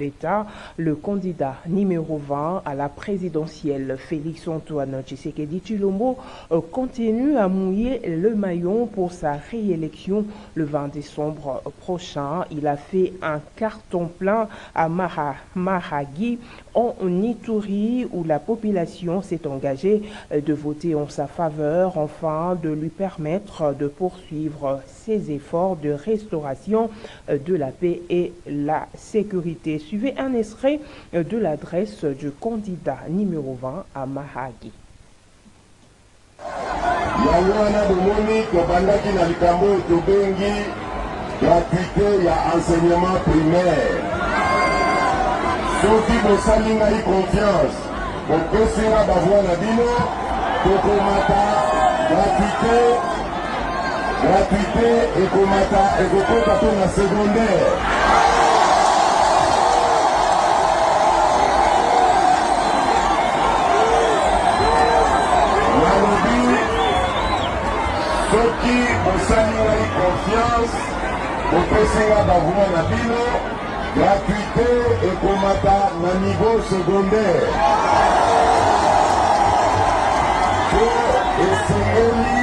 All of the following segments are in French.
l'État, le candidat numéro 20 à la présidentielle, Félix-Antoine Tshisekedi Tshilombo, continue à mouiller le maillot pour sa réélection le 20 décembre prochain. Il a fait un carton plein à Mahagi, en Ituri, où la population s'est engagée de voter en sa faveur, afin de lui permettre de poursuivre ses efforts de restauration de la paix et la sécurité. Suivez un extrait de l'adresse du candidat numéro 20 à Mahagi. Gratuité ya enseignement primaire. Soki bosali ngai confiance, bokosinga bavwa na bino, tokomata gratuité ekomata ekokota to na secondaire. Nalobi soki bosali ngai confiance, bokosinga bavwa na bino, gratuité ekomata na niveau secondaire. Po esengeli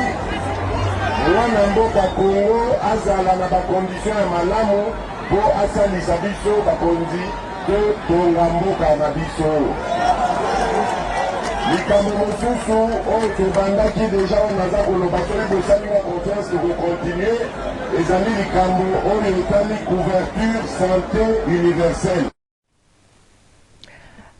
mwana mboka Congo azala na bakondition ya malamu po asalisa biso bakonzi to tonga mboka na biso. Likambo mosusu oyo tobandaki deja oyo naza koloba soki bosalinga confiance tokokontinue ezali likambo oyo etali couverture santé universelle.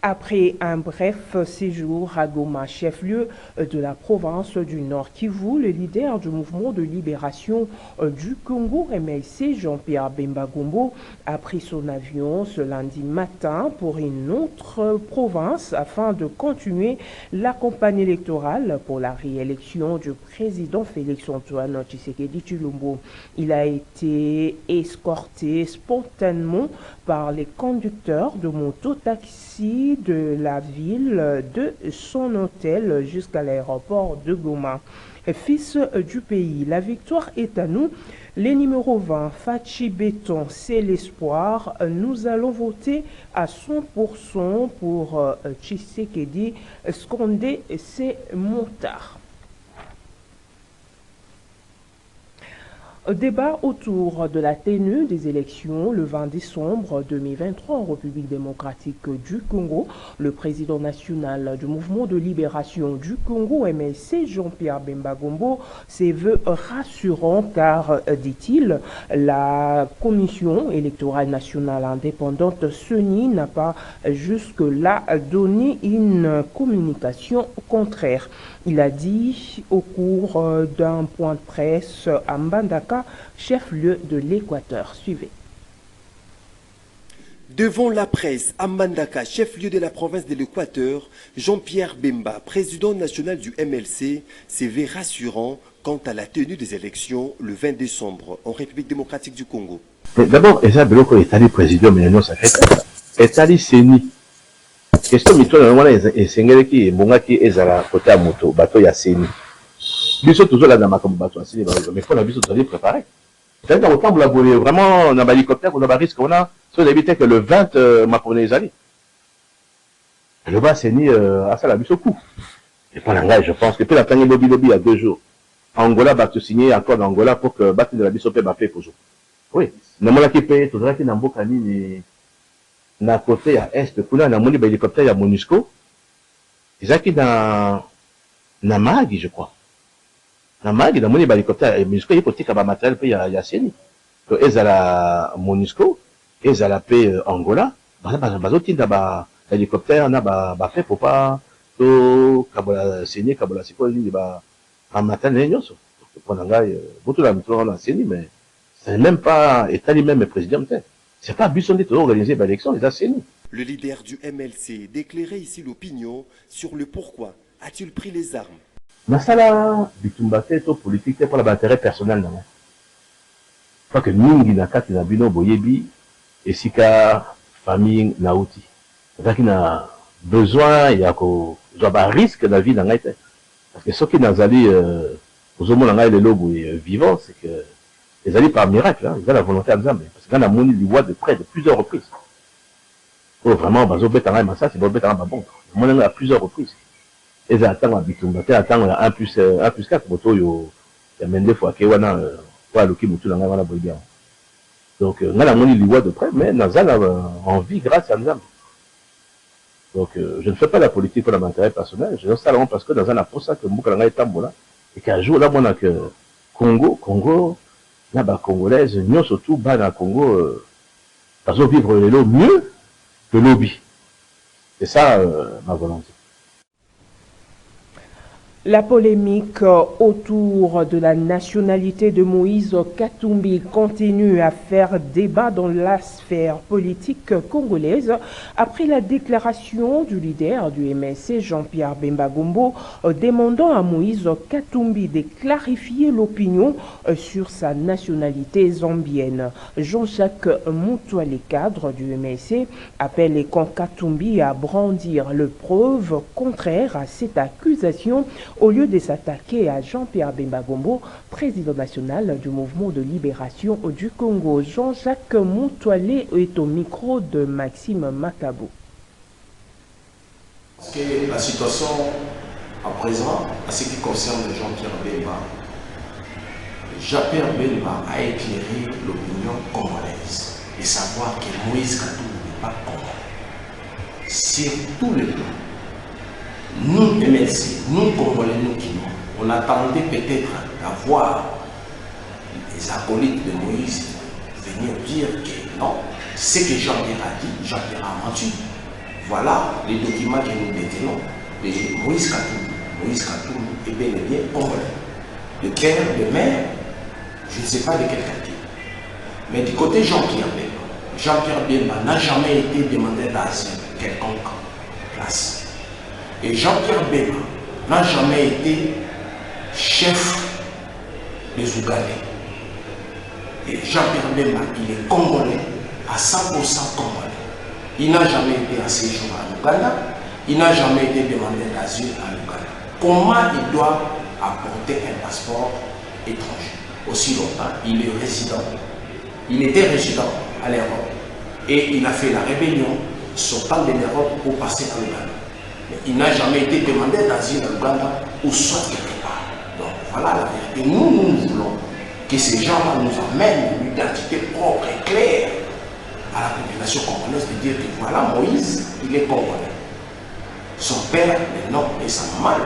Après un bref séjour à Goma, chef-lieu de la province du Nord Kivu, le leader du mouvement de libération du Congo, MLC, Jean-Pierre Bemba Gombo, a pris son avion ce lundi matin pour une autre province afin de continuer la campagne électorale pour la réélection du président Félix-Antoine Tshisekedi Tshilombo. Il a été escorté spontanément par les conducteurs de moto-taxi de la ville de son hôtel jusqu'à l'aéroport de Goma. Fils du pays, la victoire est à nous. Les numéros 20, Fachi Béton, c'est l'espoir. Nous allons voter à 100% pour Tshisekedi, scandé c'est Montard. Débat autour de la tenue des élections le 20 décembre 2023 en République démocratique du Congo. Le président national du mouvement de libération du Congo, MLC, Jean-Pierre Bemba Gombo, s'est veut rassurant car, dit-il, la commission électorale nationale indépendante CENI n'a pas jusque-là donné une communication contraire. Il a dit au cours d'un point de presse à Mbandaka, chef-lieu de l'Équateur. Suivez. Devant la presse, à Mbandaka, chef-lieu de la province de l'Équateur, Jean-Pierre Bemba, président national du MLC, s'est vu rassurant quant à la tenue des élections le 20 décembre en République démocratique du Congo. D'abord, Eza Beloko est allé président, mais non, ça fait ça. Est allé CENI. Question mito na wana esengeleki ebongaki ezala côté ya moto bato ya CENI. Biso toujours là na makambo bato ya CENI mais faut na biso tozali préparer. C'est-à-dire autant vous la voulez vraiment na hélicoptère qu'on a ba risque on a so d'éviter que le 20 mapone ezali. Le bas CENI a ça la biso coup. Et pour l'engagement, je pense que puis la tangi lobby il y a 2 jours. Angola va te signer accord d'Angola pour que batte de la biso pe ba fait pour jour. Oui, na mona ki pe tozala ki na mboka nini na côté ya est kuna na moni ba hélicoptère ya MONUSCO ezaki na Mahagi je crois na Mahagi na moni ba hélicoptère ya MONUSCO yiko tika ba matériel pe ya CENI to ezala MONUSCO ezala pe Angola bazo tinda ba hélicoptère na ba fait pour pas to kabola CENI kabola siko ni ba matériel nyonso pour ngai boto la mitro na CENI mais c'est même pas état lui-même président. C'est pas Bussonné de organiser l'élection, les CENI. Le leader du MLC déclarait ici l'opinion sur le pourquoi a-t-il pris les armes. Masala bitumbate to politique pour l'intérêt personnel non. Pas que mingi na kati na bino boyebi esika famille nauti. Zaki na besoin ya ko zoba risque la vie na ngaite. Parce que ce qui nazali aux hommes na le lobo vivant c'est que les alliés par miracle, hein, ils ont la volonté à Nzambe. Parce qu'on a moni du voix de près de plusieurs reprises. Oh, vraiment, bazo betanga massa, c'est bon betanga bon. Moi, on a à plusieurs reprises. Et ça attend à Bitumba, ça attend à 1 plus 4, moto yo, il y a même des fois qu'il y a un loki moto dans la boîte. Donc, on a la monnaie du de près, mais nous avons envie grâce à nous. Donc, je ne fais pas la politique pour l'intérêt personnel, je fais ça parce que nous avons pour ça que Moukalanga est tambola. Et qu'un jour, là, on a que Congo, là-bas, Congolaise, nous surtout, dans le Congo, parce qu'on vivre les lots mieux que lobby. C'est ça ma volonté. La polémique autour de la nationalité de Moïse Katumbi continue à faire débat dans la sphère politique congolaise après la déclaration du leader du MLC, Jean-Pierre Bemba Gombo, demandant à Moïse Katumbi de clarifier l'opinion sur sa nationalité zambienne. Jean-Jacques Moutoualé, cadre du MLC, appelle les camps Katumbi à brandir le preuve contraire à cette accusation au lieu de s'attaquer à Jean-Pierre Bemba Gombo, président national du mouvement de libération du Congo. Jean-Jacques Moutoualé est au micro de Maxime Makabo. Parce que la situation à présent, à ce qui concerne Jean-Pierre Bemba a éclairé l'opinion congolaise et savoir que Moïse Katumbi n'est pas congolais. Sur tous les plans. Nous, MLC, nous Congolais, nous qui on attendait peut-être d'avoir les acolytes de Moïse venir dire que non, ce que Jean-Pierre a dit, Jean-Pierre a menti. Voilà les documents que nous détenons de Moïse Katumbi. Moïse Katumbi est bel et bien congolais. De père, de mère, je ne sais pas de quel quartier. Mais du côté Jean-Pierre Bemba n'a jamais été demandé d'asile quelconque place. Et Jean-Pierre Bemba n'a jamais été chef des Ougandais. Et Jean-Pierre Bemba, il est congolais, à 100% congolais. Il n'a jamais été à séjour en Ouganda, il n'a jamais été demandé d'asile en Ouganda. Comment il doit apporter un passeport étranger? Aussi longtemps, il est résident. Il était résident à l'Europe. Et il a fait la rébellion, sortant de l'Europe pour passer à l'Ouganda. Mais il n'a jamais été demandé d'asile en Ouganda ou soit quelque part. Donc voilà la vérité. Nous voulons que ces gens-là nous amènent une identité propre et claire à la population congolaise de dire que voilà, Moïse, il est congolais. Son père, le nom et sa maman,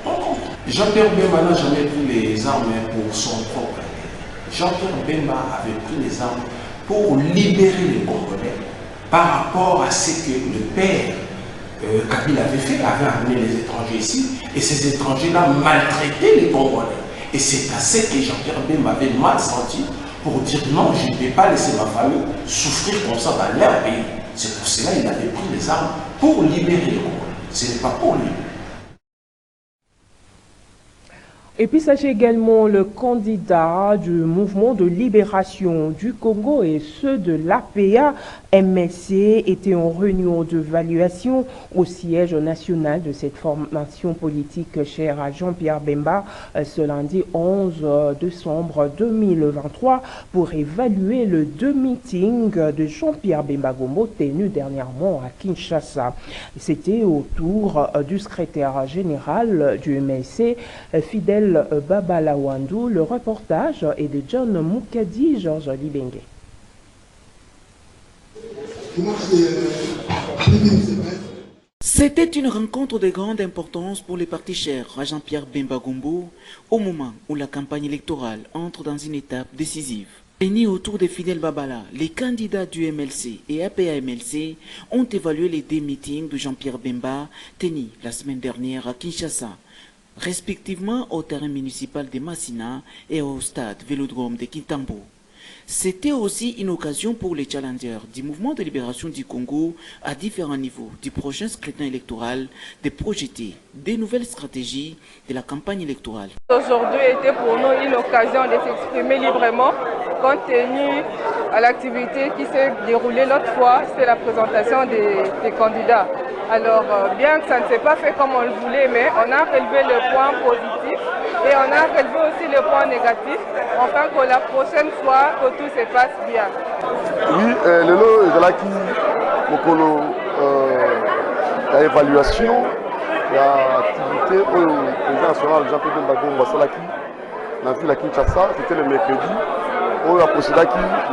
on comprend. Jean-Pierre Bemba n'a jamais pris les armes pour son propre intérêt. Jean-Pierre Bemba avait pris les armes pour libérer les Congolais par rapport à ce que le père Kabila avait fait, avait amené les étrangers ici, et ces étrangers-là maltraitaient les Congolais. Et c'est à ce que Jean-Pierre Bemba avait mal senti pour dire non, je ne vais pas laisser ma famille souffrir comme ça dans leur pays. C'est pour cela qu'il avait pris les armes pour libérer les Congolais. Ce n'est pas pour lui. Et puis sachez également le candidat du mouvement de libération du Congo et ceux de l'APA MLC étaient en réunion d'évaluation au siège national de cette formation politique chère à Jean-Pierre Bemba ce lundi 11 décembre 2023 pour évaluer le meeting de Jean-Pierre Bemba Gombo tenu dernièrement à Kinshasa. C'était au tour du secrétaire général du MLC, Fidèle Babalawandou. Le reportage est de John Moukadi, Georges Libengue. C'était une rencontre de grande importance pour les partis chers à Jean-Pierre Bemba Gombo au moment où la campagne électorale entre dans une étape décisive. Réunis autour de Fidèle Babala, les candidats du MLC et APA-MLC ont évalué les deux meetings de Jean-Pierre Bemba tenus la semaine dernière à Kinshasa, respectivement au terrain municipal de Massina et au stade Vélodrome de Kintambo. C'était aussi une occasion pour les challengers du mouvement de libération du Congo à différents niveaux du prochain scrutin électoral de projeter des nouvelles stratégies de la campagne électorale. Aujourd'hui était pour nous une occasion de s'exprimer librement compte tenu à l'activité qui s'est déroulée l'autre fois, c'est la présentation des candidats. Alors bien que ça ne s'est pas fait comme on le voulait, mais on a relevé le point positif et on a relevé aussi le point négatif, afin que la prochaine fois, que tout se passe bien. Oui, le lot est là qui la évaluation, l'activité au président national Jean-Pierre Bemba Gombo Salaki, dans la ville à Kinshasa, c'était le mercredi, où il a procédé à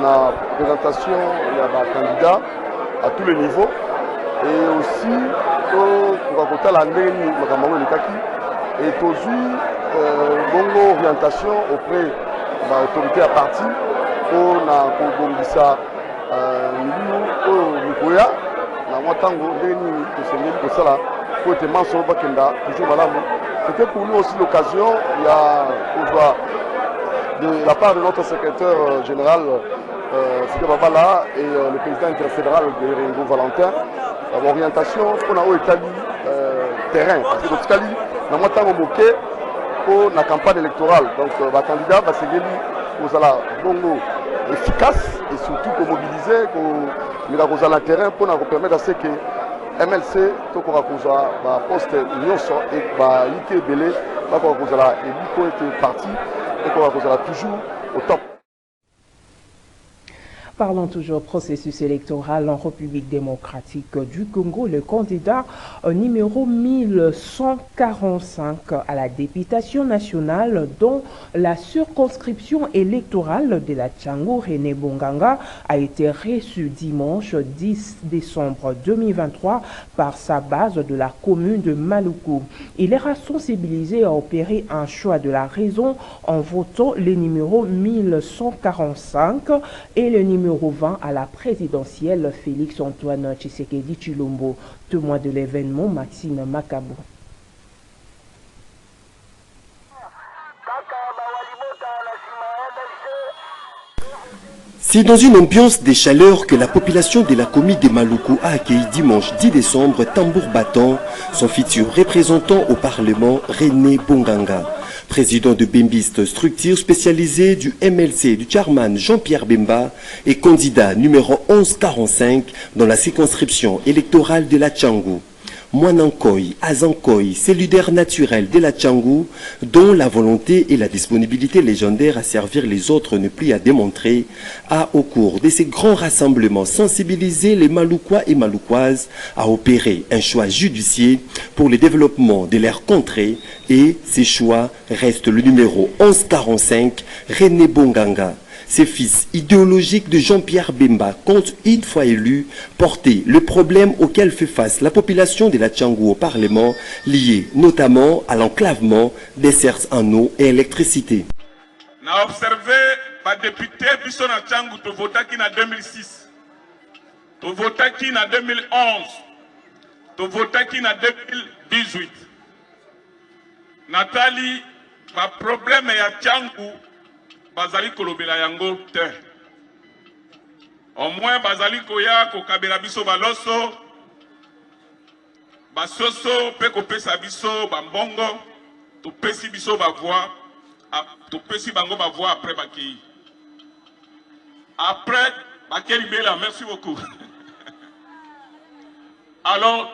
la présentation des candidats à tous les niveaux, et aussi pour raconter la ligne et toujours bonne orientation auprès de l'autorité à parti pour la Congo-Bissau. C'était pour nous aussi l'occasion, de la part de notre secrétaire général Fidel Babala et le président interfédéral de Ringo Valentin, l'orientation pour l'État terrain. Parce que nous avons pour la campagne électorale. Donc, les candidats vont se bongo efficace et surtout pour mobiliser, pour le terrain pour nous permettre à ce que MLC, tout le poste Nyonso et Ike Belé, est parti et qu'on va toujours au top. Parlons toujours processus électoral en République démocratique du Congo. Le candidat numéro 1145 à la députation nationale dont la circonscription électorale de la Tchango, René Bonganga, a été reçu dimanche 10 décembre 2023 par sa base de la commune de Maluku. Il est sensibilisé à opérer un choix de la raison en votant les numéros 1145 et le numéro 20 à la présidentielle Félix Antoine Tshisekedi Tshilombo. Témoin de l'événement, Maxime Makabo. C'est dans une ambiance de chaleur que la population de la commune de Maluku a accueilli dimanche 10 décembre tambour battant son futur représentant au Parlement, René Bonganga. Président de Bembiste, structure spécialisée du MLC du chairman Jean-Pierre Bemba et candidat numéro 1145 dans la circonscription électorale de la Tchango. Mwanankoy, Azankoy, cellulaire naturel de la Tchango, dont la volonté et la disponibilité légendaire à servir les autres ne plus à démontrer, a au cours de ces grands rassemblements sensibilisé les Maloukois et Maloukoises à opérer un choix judicieux pour le développement de leur contrée et ces choix restent le numéro 1145, René Bonganga. Ses fils idéologiques de Jean-Pierre Bemba comptent, une fois élus, porter le problème auquel fait face la population de la Tchango au Parlement, lié notamment à l'enclavement des cerces en eau et électricité. On a observé par député Bisson à Tchango, tu votais qui en 2006, tu votais qui en 2011, tu votais qui en 2018. Nathalie, ma problème est à Tchango. Bazali kolobela yango te. Au moins bazali koya ko kabela biso baloso. Basoso pe ko pesa biso bambongo, to pesi biso ba voix, to pesi bango ba voix après baki. Après bakeli bela, merci beaucoup. Alors,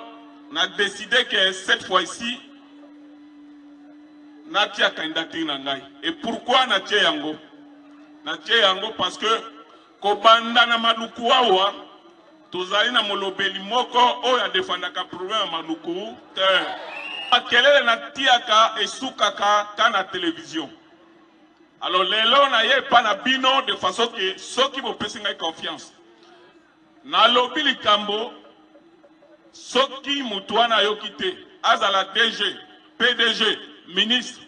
on a décidé que cette fois-ci natia candidature na ngai. Et pourquoi natia yango? Natie yango parce que kobanda na Maluku awa tozali na molobeli moko oyo adefandaka problème Maluku te akelele na tiaka esukaka kana télévision. Alors lelo na ye pa na bino de façon que soki bopesi ngai confiance na lobi likambo soki mutu wana yoki te azala DG, PDG, ministre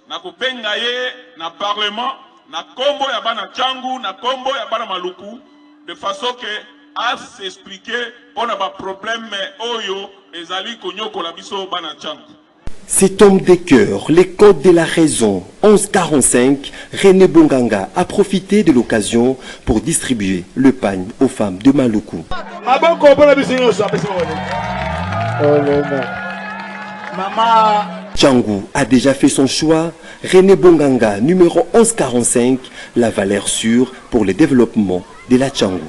na kobenga ye na parlement na kombo ya bana Tchango, na kombo ya bana Maluku, de façon que à s'expliquer on a pas problème oyo ezali konyoko la biso bana Tchango. Cet homme des cœurs, les codes de la raison, 1145, René Bonganga a profité de l'occasion pour distribuer le pagne aux femmes de Maluku. Tchango a déjà fait son choix. René Bonganga, numéro 1145, la valeur sûre pour le développement de la Tchango.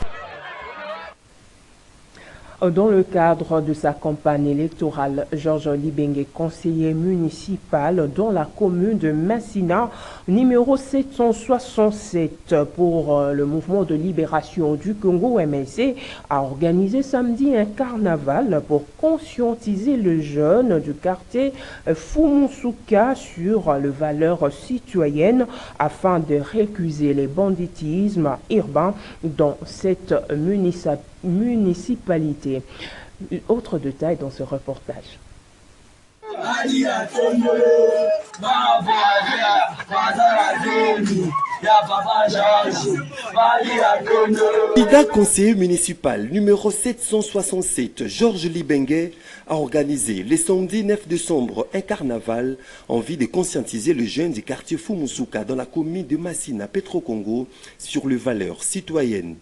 Dans le cadre de sa campagne électorale, Georges Libengue, conseiller municipal dans la commune de Massina, numéro 767 pour le mouvement de libération du Congo MLC, a organisé samedi un carnaval pour conscientiser les jeunes du quartier Fumusuka sur les valeurs citoyennes afin de récuser les banditismes urbains dans cette municipalité. Autre détail dans ce reportage. Candidat conseiller municipal numéro 767, Georges Libengue, a organisé le samedi 9 décembre un carnaval en vue de conscientiser les jeunes du quartier Fumusuka dans la commune de Massina, Petro-Congo, sur les valeurs citoyennes.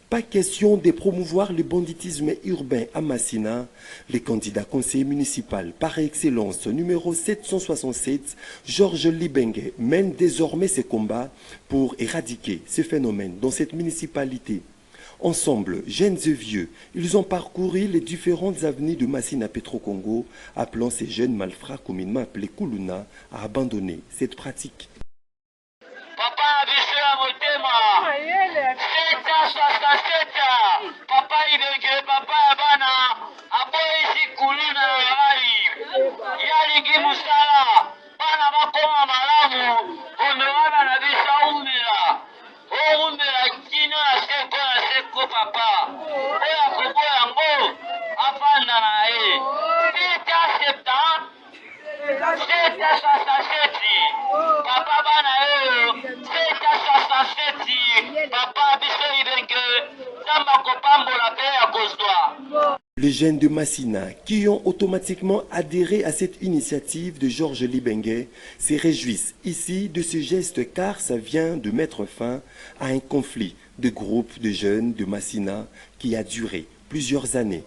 Pas question de promouvoir le banditisme urbain à Massina. Le candidat conseiller municipal par excellence numéro 767, Georges Libengue, mène désormais ses combats pour éradiquer ce phénomène dans cette municipalité. Ensemble, jeunes et vieux, ils ont parcouru les différentes avenues de Massina Petro-Congo, appelant ces jeunes malfrats communément appelés Kuluna à abandonner cette pratique. Papa Abisela Motema, 767, Papa Ibenge, Papa Abana, Aboisi Kuluna Rai, Yalingi Musala, Bana Makoma Malamu, Onoana Nabisa Umela, Umela Kino na Seko Papa, Oya Kobo Yango, Afanda Nae, 770, 767, Papa Bana Les jeunes de Massina qui ont automatiquement adhéré à cette initiative de Georges Libengue se réjouissent ici de ce geste car ça vient de mettre fin à un conflit de groupes de jeunes de Massina qui a duré plusieurs années.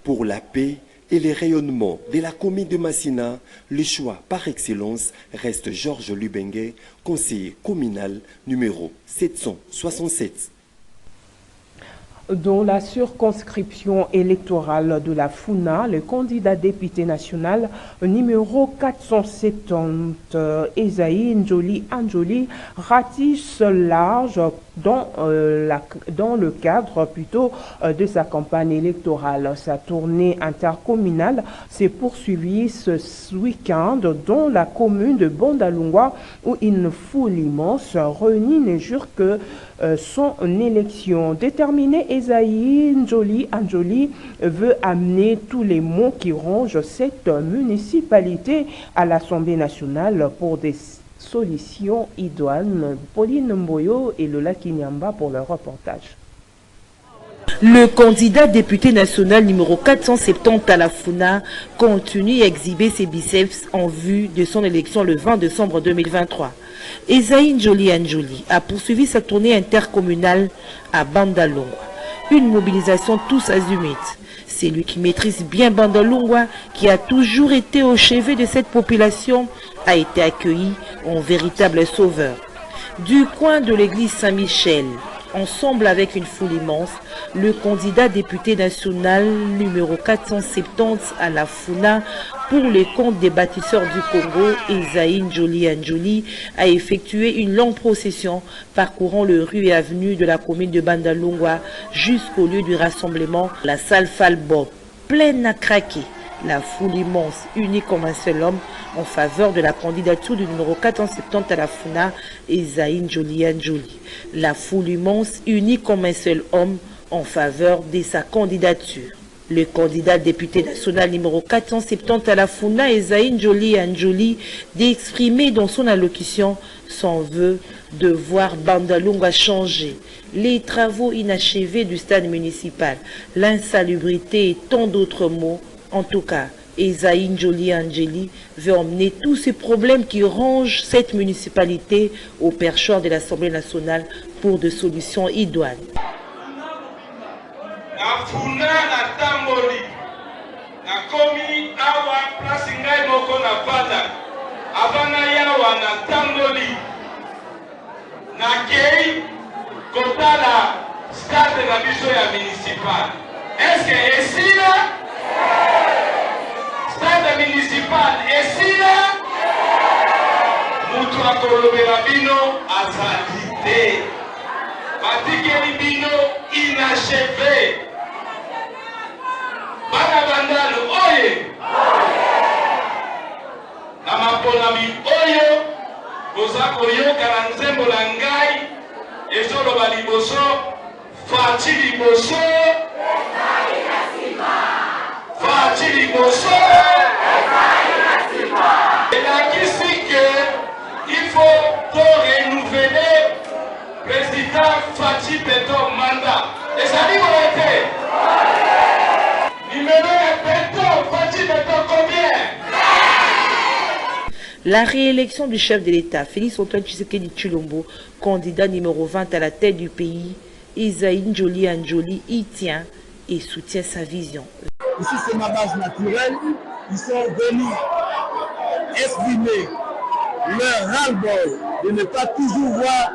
Pour la paix et les rayonnements de la commune de Massina, le choix par excellence reste Georges Libengue, conseiller communal numéro 767. Dans la circonscription électorale de la Funa, le candidat député national numéro 470, Esaïe Njoli Anjoli, ratisse large dans le cadre plutôt de sa campagne électorale. Sa tournée intercommunale s'est poursuivie ce week-end dans la commune de Bandalungwa où une foule immense réunie ne jure que son élection. Déterminé, Esaïe Njoli Anjoli veut amener tous les mots qui rongent cette municipalité à l'Assemblée nationale pour des solutions idoines. Pauline Mboyo et Lola Kinyamba pour le reportage. Le candidat député national numéro 470 à la Funa continue à exhiber ses biceps en vue de son élection le 20 décembre 2023. Esaïe Njoli Anjoli a poursuivi sa tournée intercommunale à Bandalungwa. Une mobilisation tous azimuts. C'est lui qui maîtrise bien Bandalungwa, qui a toujours été au chevet de cette population, a été accueilli en véritable sauveur. Du coin de l'église Saint-Michel, ensemble avec une foule immense, le candidat député national numéro 470 à la Funa Pour le compte des bâtisseurs du Congo, Esaïe Njoli a effectué une longue procession parcourant les rues et avenues de la commune de Bandalungwa jusqu'au lieu du rassemblement, la salle Falbob, pleine à craquer. La foule immense, unie comme un seul homme, en faveur de la candidature du numéro 470 à la FUNA, Esaïe Njoli. La foule immense, unie comme un seul homme, en faveur de sa candidature. Le candidat député national numéro 470 à la FUNA, Esaïe Njoli, d'exprimer dans son allocution son vœu de voir Bandalungwa changer. Les travaux inachevés du stade municipal, l'insalubrité et tant d'autres mots. En tout cas, Esaïe Njoli veut emmener tous ces problèmes qui rongent cette municipalité au perchoir de l'Assemblée nationale pour des solutions idoines. Na funa na tamboli na komi awa place ngai moko na pata avana yawa na tamboli na kei kotala stade na biso ya municipal. Est-ce que esila stade municipal esila mutu akolobela bino azali te batikeli bino inachevé. Bana bandalo oye na maponami oyo boza koyoka na nzembo na ngai ezoloba liboso faci liboso elakisi ke il faut to renouveler président Faci Beto mandat ezali boye te. La réélection du chef de l'État, Félix Antoine Tshisekedi Tshilombo, candidat numéro 20 à la tête du pays, Esaïe Njoli y tient et soutient sa vision. Ici, c'est ma base naturelle. Ils sont venus exprimer leur ras-le-bol de ne pas toujours voir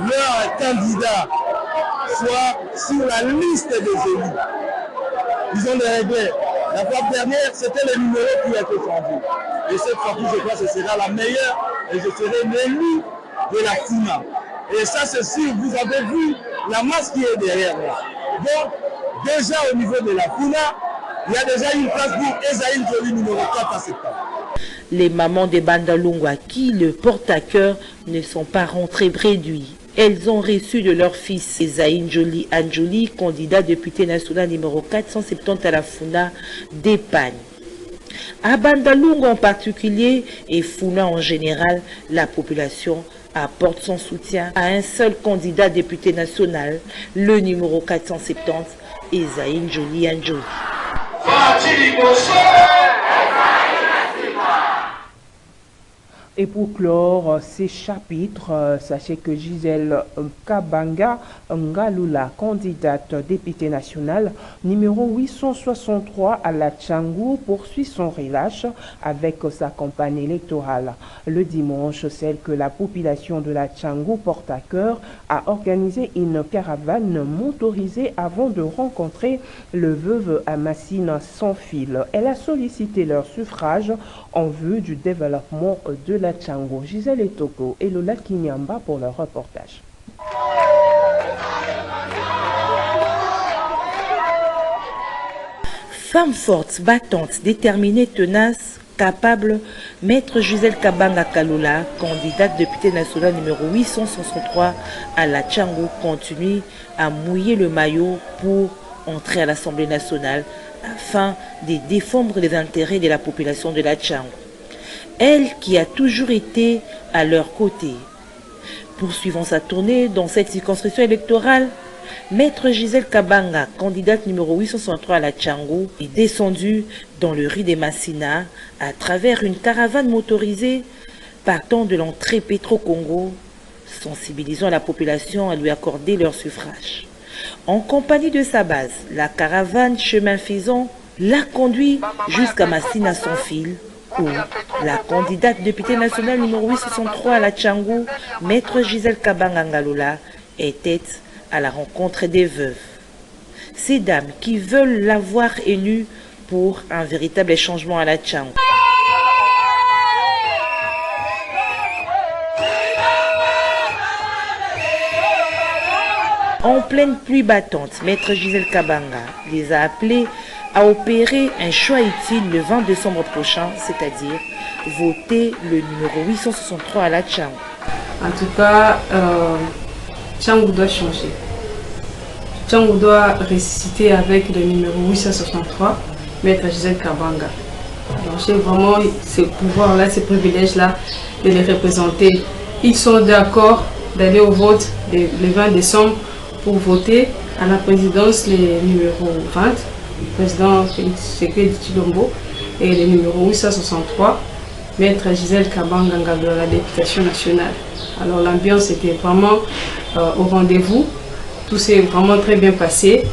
leur candidat soit sur la liste des élus. Ils ont des regrets. La fois dernière, c'était le numéro qui a été changé. Et cette fois-ci, je crois que ce sera la meilleure et je serai l'élu de la FUNA. Et ça, c'est sûr, vous avez vu la masse qui est derrière moi. Donc, déjà au niveau de la FUNA, il y a déjà une place pour Esaïe Njoli numéro 4 à septembre. Les mamans de Bandalungwa qui le portent à cœur ne sont pas rentrées bréduits. Elles ont reçu de leur fils Esaïe Njoli, candidat député national numéro 470 à la FUNA, d'épargne. À Bandalungwa en particulier et FUNA en général, la population apporte son soutien à un seul candidat député national, le numéro 470, Esaïe Njoli. Et pour clore ces chapitres, sachez que Gisèle Kabanga Ngalula, candidate députée nationale numéro 863 à la Tchangou, poursuit son relâche avec sa campagne électorale. Le dimanche, celle que la population de la Tchangou porte à cœur a organisé une caravane motorisée avant de rencontrer le veuve Amassine sans fil. Elle a sollicité leur suffrage en vue du développement de la Tchangou. Gisèle Etoko et Lola Kinyamba pour leur reportage. Femme forte, battante, déterminée, tenace, capable, Maître Gisèle Kabanga Kalula, candidate députée nationale numéro 863 à la Tchangou, continue à mouiller le maillot pour entrer à l'Assemblée nationale afin de défendre les intérêts de la population de la Tchangou. Elle qui a toujours été à leur côté. Poursuivant sa tournée dans cette circonscription électorale, Maître Gisèle Kabanga, candidate numéro 863 à la Tchangou, est descendue dans le riz des Massina à travers une caravane motorisée partant de l'entrée Petro-Congo, sensibilisant la population à lui accorder leur suffrage. En compagnie de sa base, la caravane chemin faisant l'a conduit jusqu'à Massina sans fil, où la candidate députée nationale numéro 863 à la Tchangou, Maître Gisèle Kabanga Ngalula, était à la rencontre des veuves. Ces dames qui veulent la voir élue pour un véritable changement à la Tchangou. En pleine pluie battante, Maître Gisèle Kabanga les a appelés à opérer un choix utile le 20 décembre prochain, c'est-à-dire voter le numéro 863 à la Tchangou. En tout cas, Tchangou doit changer. Tchangou doit ressusciter avec le numéro 863, Maître Gisèle Kabanga. Donc j'ai vraiment ce pouvoir-là, ces privilèges-là de les représenter. Ils sont d'accord d'aller au vote le 20 décembre pour voter à la présidence les numéros 20, le président Félix Tshisekedi Tshilombo, et le numéro 863, Maître Gisèle Kabanga de la députation nationale. Alors l'ambiance était vraiment au rendez-vous, tout s'est vraiment très bien passé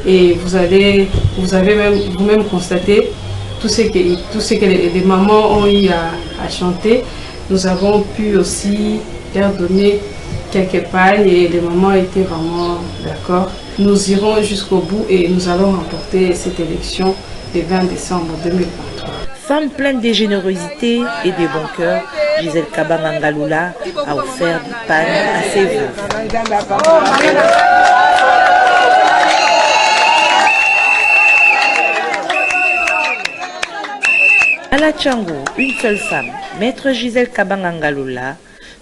et vous avez même vous-même constaté tout ce que les mamans ont eu à chanter. Nous avons pu aussi leur donner quelques pagnes et les mamans étaient vraiment d'accord. Nous irons jusqu'au bout et nous allons remporter cette élection le 20 décembre 2023. Femme pleine de générosité et de bon cœur, Gisèle Kabanga Ngaloula a offert des pagnes à ses vœux. À la Tchangou, une seule femme, Maître Gisèle Kabanga Ngaloula,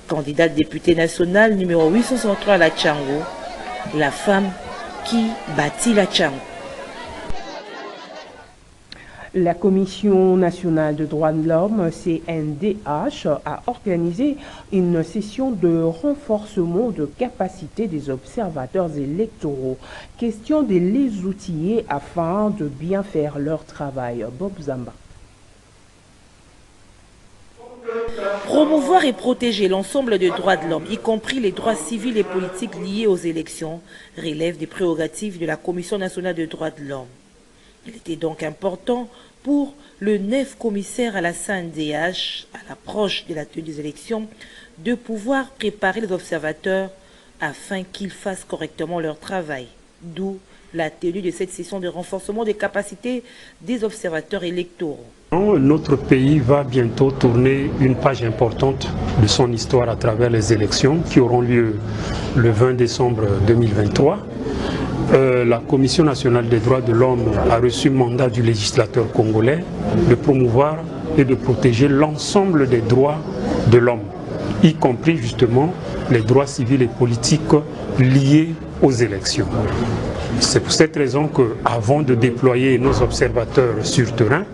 candidate députée nationale numéro 863 à la Tchangou, la femme qui bâtit la Tchangou. La Commission nationale de droits de l'homme, CNDH, a organisé une session de renforcement de capacité des observateurs électoraux. Question de les outiller afin de bien faire leur travail. Bob Zamba. Promouvoir et protéger l'ensemble des droits de l'homme, y compris les droits civils et politiques liés aux élections, relève des prérogatives de la Commission nationale des droits de l'homme. Il était donc important pour le 9 commissaire à la CNDH, à l'approche de la tenue des élections, de pouvoir préparer les observateurs afin qu'ils fassent correctement leur travail. D'où la tenue de cette session de renforcement des capacités des observateurs électoraux. Notre pays va bientôt tourner une page importante de son histoire à travers les élections qui auront lieu le 20 décembre 2023. La Commission nationale des droits de l'homme a reçu mandat du législateur congolais de promouvoir et de protéger l'ensemble des droits de l'homme, y compris justement les droits civils et politiques liés aux élections. C'est pour cette raison qu'avant de déployer nos observateurs sur terrain,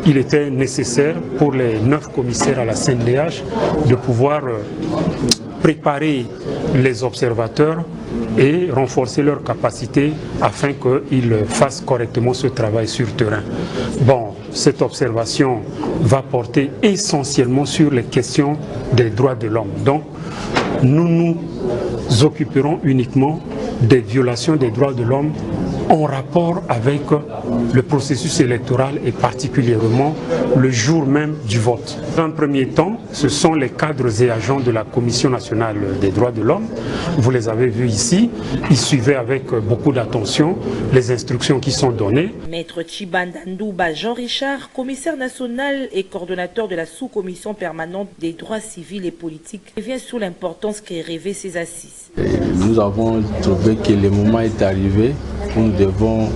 il était nécessaire pour les 9 commissaires à la CNDH de pouvoir préparer les observateurs et renforcer leurs capacités afin qu'ils fassent correctement ce travail sur terrain. Bon, cette observation va porter essentiellement sur les questions des droits de l'homme. Donc, nous nous occuperons uniquement des violations des droits de l'homme en rapport avec le processus électoral et particulièrement le jour même du vote. Dans un premier temps, ce sont les cadres et agents de la Commission nationale des droits de l'homme. Vous les avez vus ici, ils suivaient avec beaucoup d'attention les instructions qui sont données. Maître Chibandandouba Jean-Richard, commissaire national et coordonnateur de la sous-commission permanente des droits civils et politiques, revient sur l'importance qu'est rêvé ces assises. Nous avons trouvé que le moment est arrivé où nous devons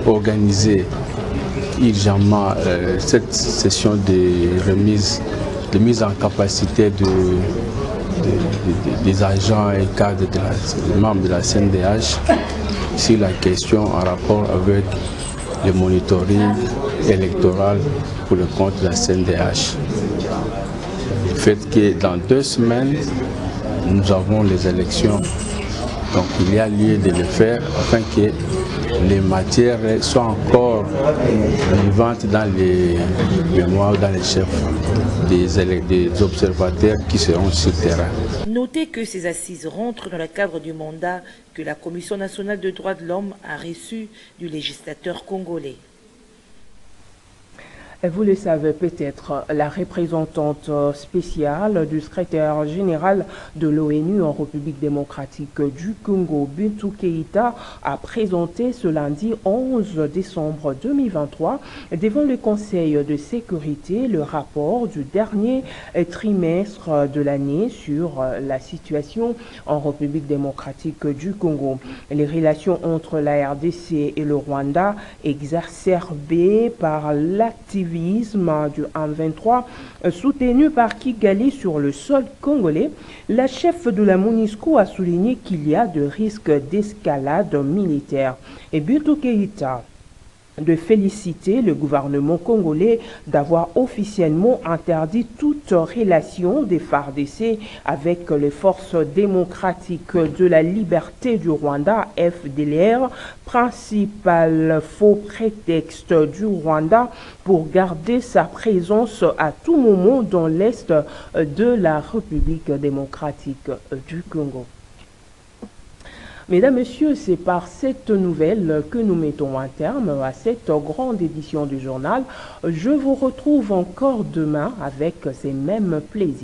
organiser urgemment cette session de mise en capacité des agents et cadres des membres de la CNDH sur la question en rapport avec le monitoring électoral pour le compte de la CNDH. Le fait que dans 2 semaines, nous avons les élections. Donc il y a lieu de le faire afin que les matières soient encore vivantes dans les mémoires, dans les chefs des observateurs qui seront sur le terrain. Notez que ces assises rentrent dans le cadre du mandat que la Commission nationale des droits de l'homme a reçu du législateur congolais. Vous le savez peut-être, la représentante spéciale du secrétaire général de l'ONU en République démocratique du Congo, Bintou Keïta, a présenté ce lundi 11 décembre 2023 devant le Conseil de sécurité le rapport du dernier trimestre de l'année sur la situation en République démocratique du Congo. Les relations entre la RDC et le Rwanda exacerbées par l'activité du M23 soutenu par Kigali sur le sol congolais, la chef de la MONUSCO a souligné qu'il y a de risques d'escalade militaire. Et Bintou Keïta de féliciter le gouvernement congolais d'avoir officiellement interdit toute relation des FARDC avec les forces démocratiques de la liberté du Rwanda, FDLR, principal faux prétexte du Rwanda pour garder sa présence à tout moment dans l'est de la République démocratique du Congo. Mesdames, Messieurs, c'est par cette nouvelle que nous mettons un terme à cette grande édition du journal. Je vous retrouve encore demain avec ces mêmes plaisirs.